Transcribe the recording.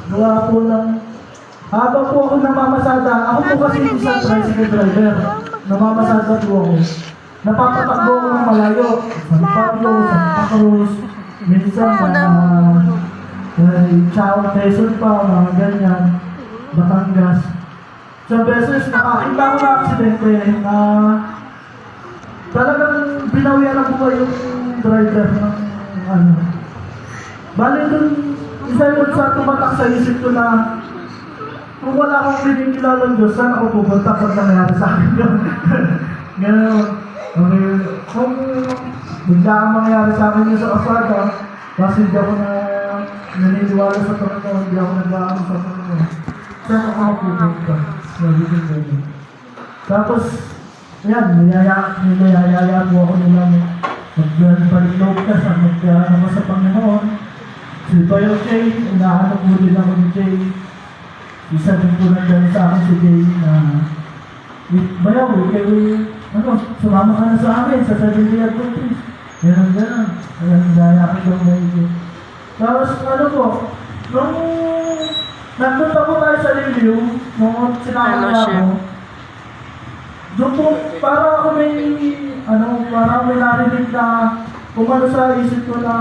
Gawa po lang. Habang po ako namamasada, ako po kasi isang tricycle driver. Namamasada po ako. Napapatakbo ako ng malayo. San Pablo, Santa Cruz, minsan Chao, Quezon pa, mga ganyan, Batangas. Sa beses, nakakita ko na aksidente na talagang binawian ang buhay yung driver ng ano. Bali dun, isa yun sa tumatak sa isip ko na kung wala akong pinikilala ng Diyos, saan ako pupunta pag nangyari sa akin yun? Gano'n. Okay. Kung bigla ang mangyari sa akin yun sa kasada, kasi hindi ako naniniwala sa Panginoon, hindi ako nag-aaral sa Panginoon. Saan ako pupunta? Tapos, yan, niyayaya po ako nilang magpaliglob ka sa magkayaan ako sa Panginoon. Si Toyo Jay, inahanap mo din ako ni Jay. Isa din po nandiyan sa akin si Jay na bayaw, sumama ka na sa amin sa Sabilia Countries. Gano'n. Ayan, gaya ka daw na Tapos, ano po, nung nandun po tayo sa Liliw, nung sinama na ako, doon po, para ako may narinig na kumano sa isip ko na